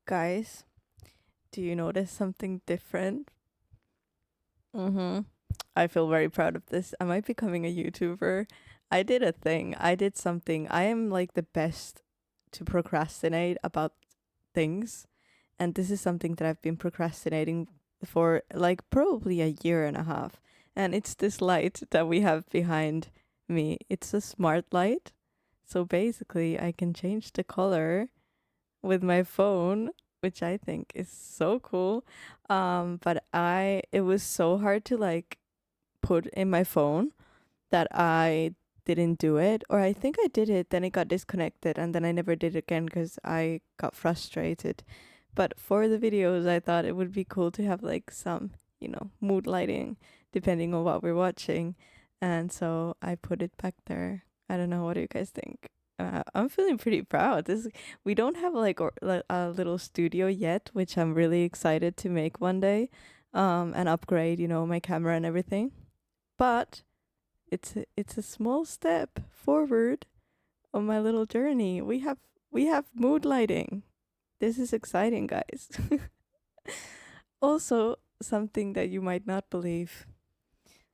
Guys, do you notice something different? Mm-hmm. I feel very proud of this. Am I becoming a YouTuber? I did a thing. I did something. I am like the best to procrastinate about things. And this is something that I've been procrastinating for like probably a year and a half. And it's this light that we have behind me. It's a smart light. So basically, I can change the color with my phone, which I think is so cool. But it was so hard to like put in my phone that I didn't do it, or I think I did it, then it got disconnected, and then I never did it again because I got frustrated. But for the videos, I thought it would be cool to have like some, mood lighting depending on what we're watching. And so I put it back there. I don't know. What do you guys think? I'm feeling pretty proud. We don't have like a little studio yet, which I'm really excited to make one day, and upgrade, my camera and everything. But it's a small step forward on my little journey. We have mood lighting. This is exciting, guys. Also, something that you might not believe,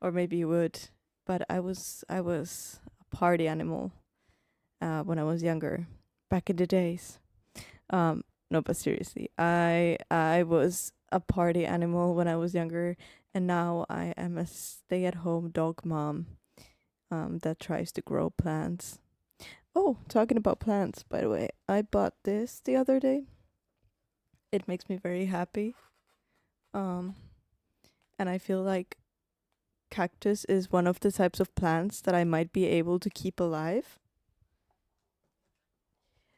or maybe you would, but I was a party animal when I was younger, back in the days. No, but seriously, I was a party animal when I was younger, and now I am a stay-at-home dog mom that tries to grow plants. Oh, talking about plants, by the way, I bought this the other day. It makes me very happy. Um, and I feel like cactus is one of the types of plants that I might be able to keep alive.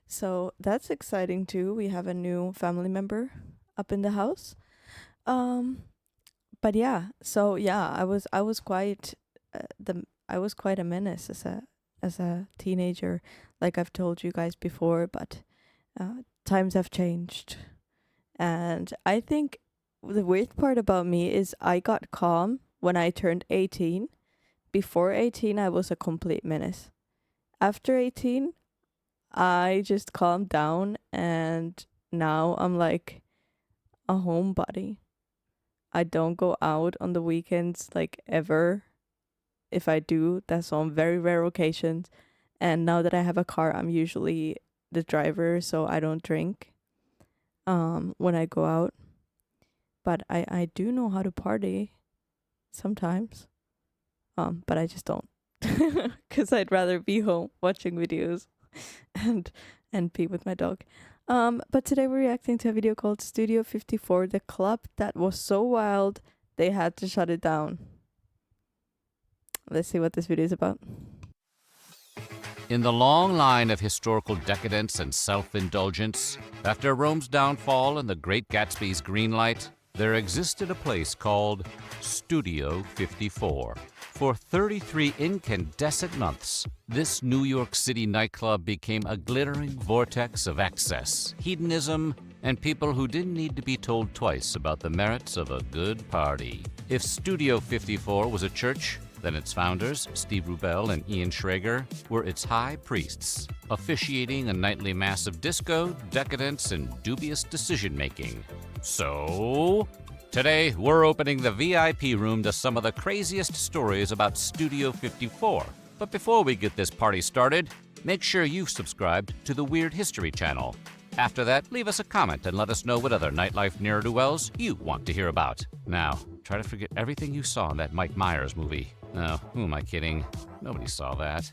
So that's exciting too. We have a new family member up in the house. Um, but yeah, so yeah, I was quite I was quite a menace as a teenager, like I've told you guys before. But times have changed, and I think the weird part about me is I got calm when I turned 18. Before 18, I was a complete menace. After 18, I just calmed down, and now I'm like a homebody. I don't go out on the weekends like ever. If I do, that's on very rare occasions. And now that I have a car, I'm usually the driver, so I don't drink when I go out. But I do know how to party sometimes. But I just don't. Cuz I'd rather be home watching videos and be with my dog. But today we're reacting to a video called Studio 54, the club that was so wild they had to shut it down. Let's see what this video is about. In the long line of historical decadence and self-indulgence, after Rome's downfall and the Great Gatsby's green light, there existed a place called Studio 54. For 33 incandescent months, this New York City nightclub became a glittering vortex of excess, hedonism, and people who didn't need to be told twice about the merits of a good party. If Studio 54 was a church, then its founders, Steve Rubel and Ian Schrager, were its high priests, officiating a nightly mass of disco, decadence, and dubious decision-making. So, today we're opening the VIP room to some of the craziest stories about Studio 54. But before we get this party started, make sure you've subscribed to the Weird History channel. After that, leave us a comment and let us know what other nightlife ne'er-do-wells you want to hear about. Now, try to forget everything you saw in that Mike Myers movie. No, who am I kidding? Nobody saw that.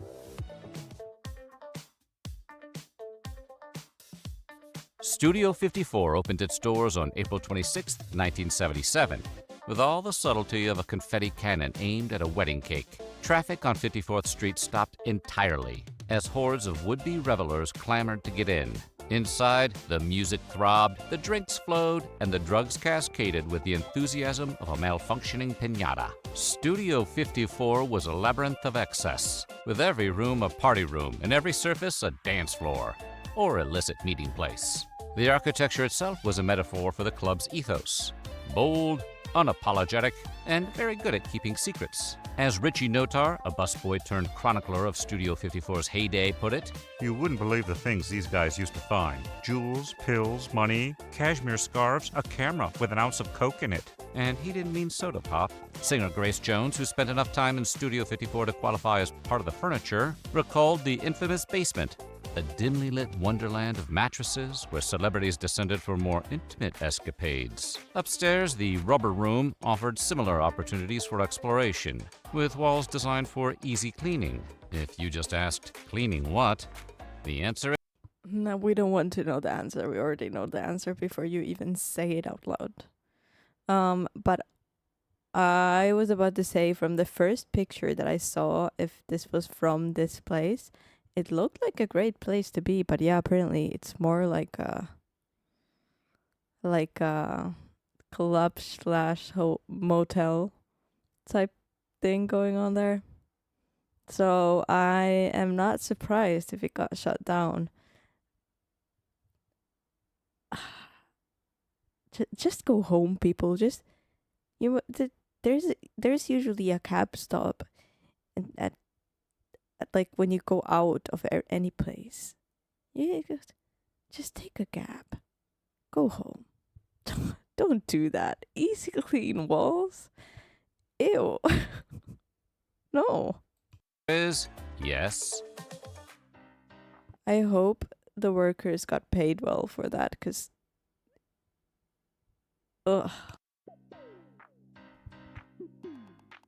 Studio 54 opened its doors on April 26, 1977, with all the subtlety of a confetti cannon aimed at a wedding cake. Traffic on 54th Street stopped entirely as hordes of would-be revelers clamored to get in. Inside, the music throbbed, the drinks flowed, and the drugs cascaded with the enthusiasm of a malfunctioning piñata. Studio 54 was a labyrinth of excess, with every room a party room and every surface a dance floor or illicit meeting place. The architecture itself was a metaphor for the club's ethos: bold, unapologetic, and very good at keeping secrets. As Richie Notar, a busboy turned chronicler of Studio 54's heyday, put it, "You wouldn't believe the things these guys used to find. Jewels, pills, money, cashmere scarves, a camera with an ounce of coke in it." And he didn't mean soda pop. Singer Grace Jones, who spent enough time in Studio 54 to qualify as part of the furniture, recalled the infamous basement, a dimly lit wonderland of mattresses where celebrities descended for more intimate escapades. Upstairs, the rubber room offered similar opportunities for exploration, with walls designed for easy cleaning. If you just asked, cleaning what? The answer is No, we don't want to know the answer. We already know the answer before you even say it out loud. But I was about to say, from the first picture that I saw, if this was from this place, it looked like a great place to be. But yeah, apparently it's more like a club slash motel type thing going on there. So I am not surprised if it got shut down. Just go home, people. Just there's usually a cab stop at like when you go out of any place. Yeah, just take a cab. Go home. Don't do that. Easy clean walls. Ew. No. yes. I hope the workers got paid well for that, because ugh.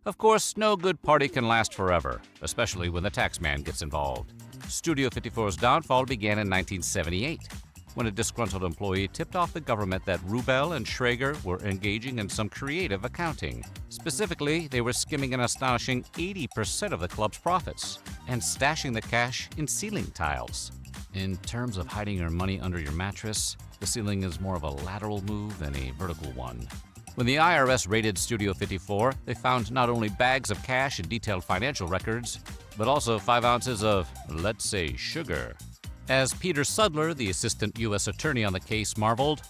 Of course, no good party can last forever, especially when the taxman gets involved. Studio 54's downfall began in 1978, when a disgruntled employee tipped off the government that Rubel and Schrager were engaging in some creative accounting. Specifically, they were skimming an astonishing 80% of the club's profits and stashing the cash in ceiling tiles. In terms of hiding your money under your mattress, the ceiling is more of a lateral move than a vertical one. When the IRS raided Studio 54, they found not only bags of cash and detailed financial records, but also 5 ounces of, let's say, sugar. As Peter Sudler, the assistant U.S. attorney on the case, marveled,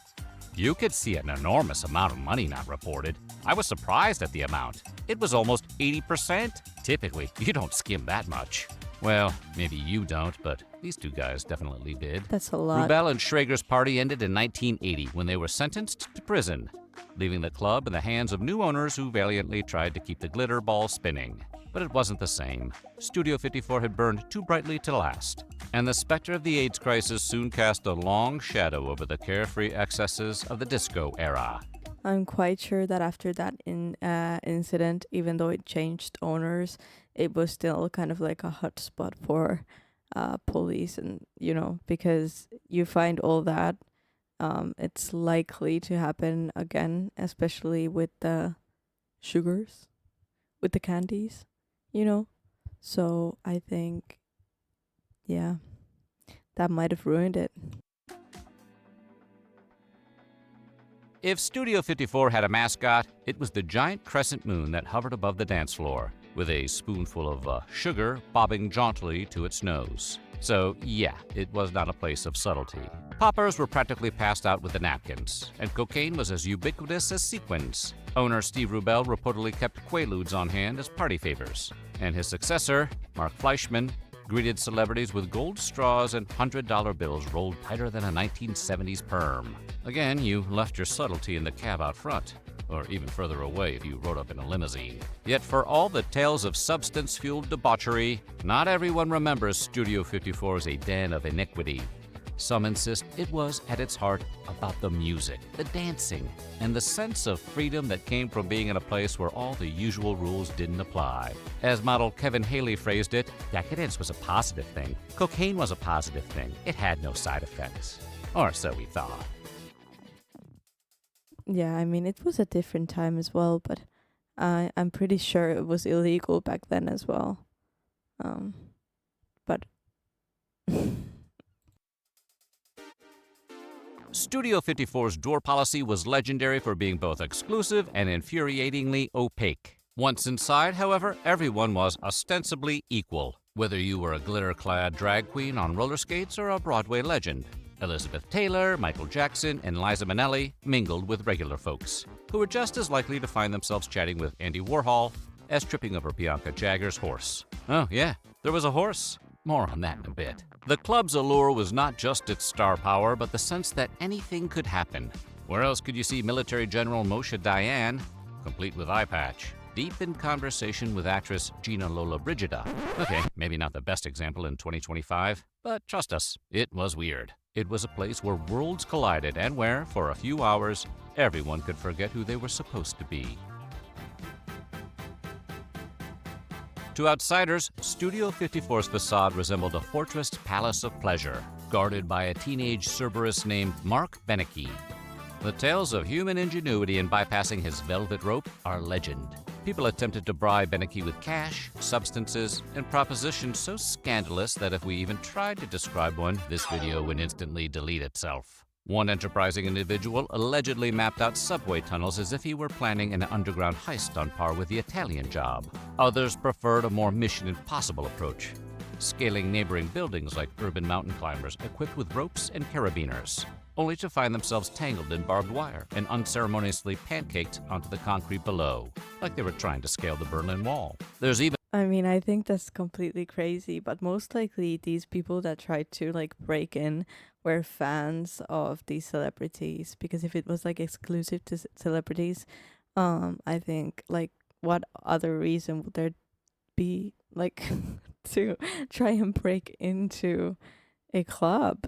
"You could see an enormous amount of money not reported. I was surprised at the amount. It was almost 80%. Typically, you don't skim that much." Well, maybe you don't, but these two guys definitely did. That's a lot. Rubel and Schrager's party ended in 1980 when they were sentenced to prison, leaving the club in the hands of new owners who valiantly tried to keep the glitter ball spinning. But it wasn't the same. Studio 54 had burned too brightly to last, and the specter of the AIDS crisis soon cast a long shadow over the carefree excesses of the disco era. I'm quite sure that after that incident, even though it changed owners, it was still kind of like a hotspot for police, and because you find all that, it's likely to happen again, especially with the sugars, with the candies, So I think, yeah, that might have ruined it. If Studio 54 had a mascot, it was the giant crescent moon that hovered above the dance floor, with a spoonful of sugar bobbing jauntily to its nose. So, yeah, it was not a place of subtlety. Poppers were practically passed out with the napkins, and cocaine was as ubiquitous as sequins. Owner Steve Rubel reportedly kept Quaaludes on hand as party favors, and his successor, Mark Fleischman, greeted celebrities with gold straws and $100 bills rolled tighter than a 1970s perm. Again, you left your subtlety in the cab out front, or even further away if you rode up in a limousine. Yet for all the tales of substance-fueled debauchery, not everyone remembers Studio 54 as a den of iniquity. Some insist it was, at its heart, about the music, the dancing, and the sense of freedom that came from being in a place where all the usual rules didn't apply. As model Kevin Haley phrased it, decadence was a positive thing. Cocaine was a positive thing. It had no side effects. Or so we thought. Yeah, I mean, it was a different time as well, but I'm pretty sure it was illegal back then as well. But Studio 54's door policy was legendary for being both exclusive and infuriatingly opaque. Once inside, however, everyone was ostensibly equal, whether you were a glitter-clad drag queen on roller skates or a Broadway legend. Elizabeth Taylor, Michael Jackson, and Liza Minnelli mingled with regular folks, who were just as likely to find themselves chatting with Andy Warhol as tripping over Bianca Jagger's horse. Oh, yeah, there was a horse. More on that in a bit. The club's allure was not just its star power, but the sense that anything could happen. Where else could you see Military General Moshe Dayan, complete with eye patch, deep in conversation with actress Gina Lola Brigida? Okay, maybe not the best example in 2025, but trust us, it was weird. It was a place where worlds collided and where, for a few hours, everyone could forget who they were supposed to be. To outsiders, Studio 54's facade resembled a fortress palace of pleasure, guarded by a teenage Cerberus named Mark Benecke. The tales of human ingenuity in bypassing his velvet rope are legend. People attempted to bribe Benecke with cash, substances, and propositions so scandalous that if we even tried to describe one, this video would instantly delete itself. One enterprising individual allegedly mapped out subway tunnels as if he were planning an underground heist on par with the Italian Job. Others preferred a more Mission Impossible approach, scaling neighboring buildings like urban mountain climbers equipped with ropes and carabiners, only to find themselves tangled in barbed wire and unceremoniously pancaked onto the concrete below, like they were trying to scale the Berlin Wall. There's even I mean, I think that's completely crazy, but most likely these people that tried to like break in were fans of these celebrities, because if it was like exclusive to celebrities, I think like what other reason would there be like to try and break into a club?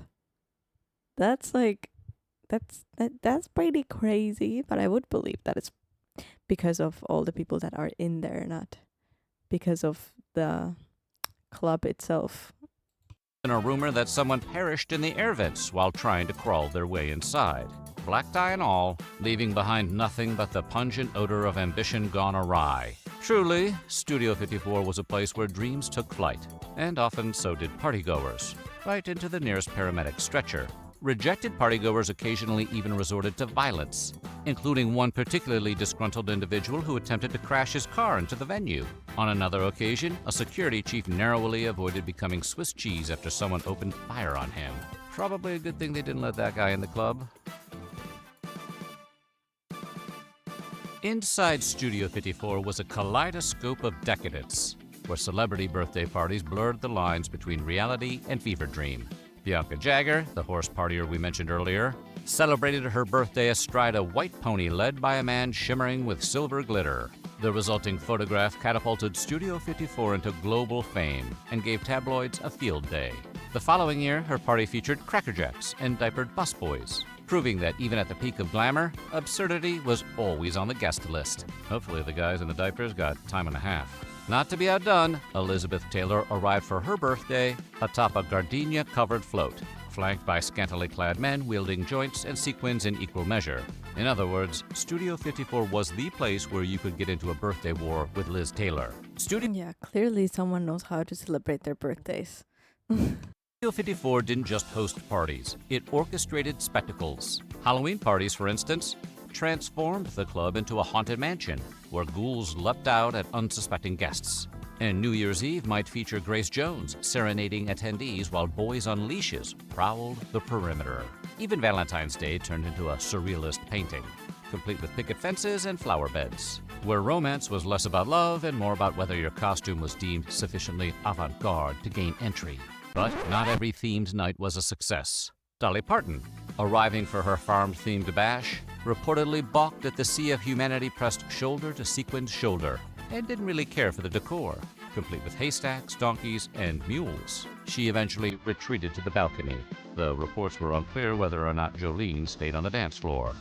That's like that's pretty crazy, but I would believe that it's because of all the people that are in there, not because of the club itself. a rumor that someone perished in the air vents while trying to crawl their way inside. Black tie and all, leaving behind nothing but the pungent odor of ambition gone awry. Truly, Studio 54 was a place where dreams took flight, and often so did partygoers, right into the nearest paramedic stretcher. Rejected partygoers occasionally even resorted to violence, including one particularly disgruntled individual who attempted to crash his car into the venue. On another occasion, a security chief narrowly avoided becoming Swiss cheese after someone opened fire on him. Probably a good thing they didn't let that guy in the club. Inside Studio 54 was a kaleidoscope of decadence, where celebrity birthday parties blurred the lines between reality and fever dream. Bianca Jagger, the horse partier we mentioned earlier, celebrated her birthday astride a white pony led by a man shimmering with silver glitter. The resulting photograph catapulted Studio 54 into global fame and gave tabloids a field day. The following year, her party featured Cracker Jacks and diapered busboys, proving that even at the peak of glamour, absurdity was always on the guest list. Hopefully the guys in the diapers got time and a half. Not to be outdone, Elizabeth Taylor arrived for her birthday atop a gardenia-covered float, flanked by scantily clad men wielding joints and sequins in equal measure. In other words, Studio 54 was the place where you could get into a birthday war with Liz Taylor. Yeah, clearly someone knows how to celebrate their birthdays. Studio 54 didn't just host parties, it orchestrated spectacles. Halloween parties, for instance, transformed the club into a haunted mansion where ghouls leapt out at unsuspecting guests. And New Year's Eve might feature Grace Jones serenading attendees while boys on leashes prowled the perimeter. Even Valentine's Day turned into a surrealist painting, complete with picket fences and flower beds, where romance was less about love and more about whether your costume was deemed sufficiently avant-garde to gain entry. But not every themed night was a success. Dolly Parton, arriving for her farm-themed bash, reportedly balked at the sea of humanity pressed shoulder to sequined shoulder, and didn't really care for the decor, complete with haystacks, donkeys, and mules. She eventually retreated to the balcony, though reports were unclear whether or not Jolene stayed on the dance floor.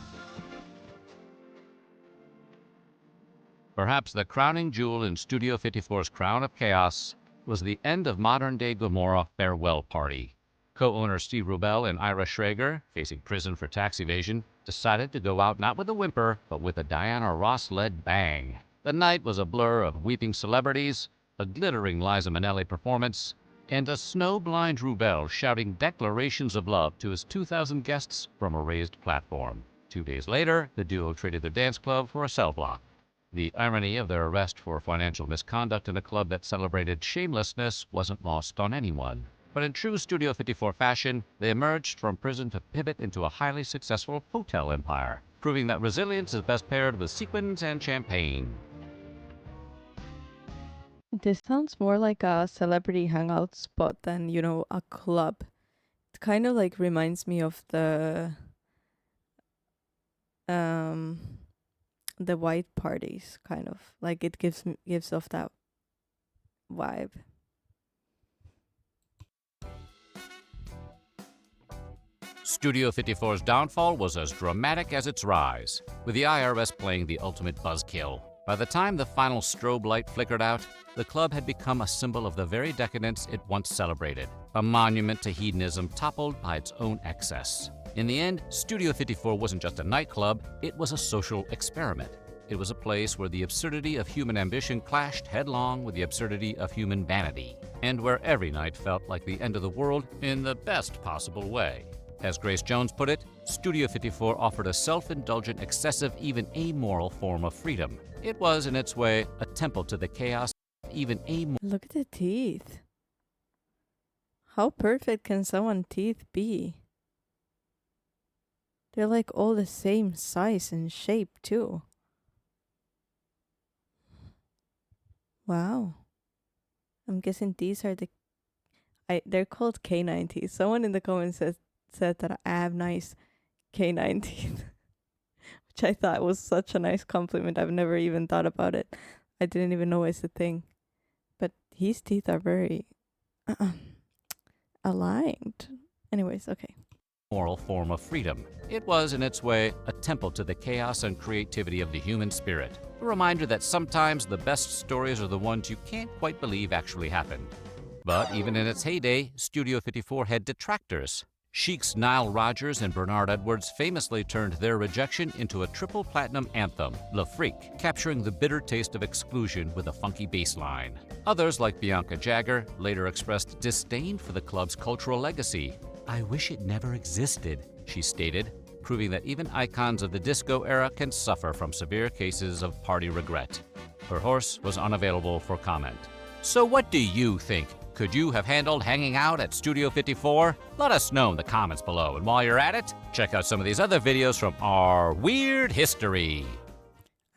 Perhaps the crowning jewel in Studio 54's crown of chaos was the end of modern-day Gomorrah farewell party. Co-owner Steve Rubel and Ira Schrager, facing prison for tax evasion, decided to go out not with a whimper, but with a Diana Ross-led bang. The night was a blur of weeping celebrities, a glittering Liza Minnelli performance, and a snow-blind Rubel shouting declarations of love to his 2,000 guests from a raised platform. 2 days later, the duo traded their dance club for a cell block. The irony of their arrest for financial misconduct in a club that celebrated shamelessness wasn't lost on anyone. But in true Studio 54 fashion, they emerged from prison to pivot into a highly successful hotel empire, proving that resilience is best paired with sequins and champagne. This sounds more like a celebrity hangout spot than, you know, a club. It kind of like reminds me of um the white parties, kind of. Like it gives off that vibe. Studio 54's downfall was as dramatic as its rise, with the IRS playing the ultimate buzzkill. By the time the final strobe light flickered out, the club had become a symbol of the very decadence it once celebrated, a monument to hedonism toppled by its own excess. In the end, Studio 54 wasn't just a nightclub, it was a social experiment. It was a place where the absurdity of human ambition clashed headlong with the absurdity of human vanity, and where every night felt like the end of the world in the best possible way. As Grace Jones put it, Studio 54 offered a self-indulgent, excessive, even amoral form of freedom. It was, in its way, a temple to the chaos, even amoral. Look at the teeth. How perfect can someone's teeth be? They're like all the same size and shape too. Wow. I'm guessing these are they're called canine teeth. Someone in the comments said that I have nice canine teeth, which I thought was such a nice compliment. I've never even thought about it. I didn't even know it's a thing. But his teeth are very aligned. Anyways, okay. Moral form of freedom. It was, in its way, a temple to the chaos and creativity of the human spirit. A reminder that sometimes the best stories are the ones you can't quite believe actually happened. But even in its heyday, Studio 54 had detractors. Chic's Nile Rodgers and Bernard Edwards famously turned their rejection into a triple platinum anthem, Le Freak, capturing the bitter taste of exclusion with a funky bass line. Others, like Bianca Jagger, later expressed disdain for the club's cultural legacy. "I wish it never existed," she stated, proving that even icons of the disco era can suffer from severe cases of party regret. Her horse was unavailable for comment. So what do you think? Could you have handled hanging out at Studio 54? Let us know in the comments below, and while you're at it, check out some of these other videos from our weird history.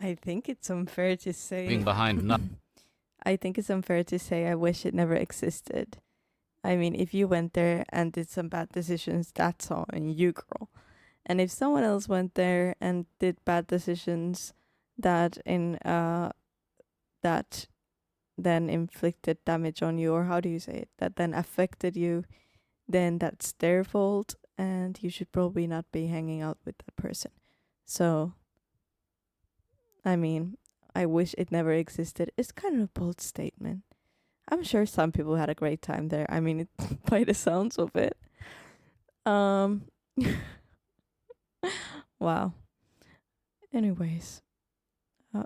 I think it's unfair to say. Leaving behind nothing. I think it's unfair to say I wish it never existed. I mean, if you went there and did some bad decisions, that's on you, girl. And if someone else went there and did bad decisions that that then inflicted damage on you, or how do you say it, that then affected you, then that's their fault, and you should probably not be hanging out with that person. So, I mean, I wish it never existed. It's kind of a bold statement. I'm sure some people had a great time there. I mean, by the sounds of it. Wow. Anyways,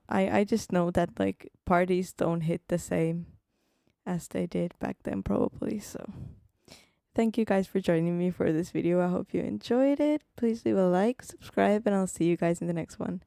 I just know that like parties don't hit the same as they did back then, probably. So thank you guys for joining me for this video. I hope you enjoyed it. Please leave a like, subscribe, and I'll see you guys in the next one.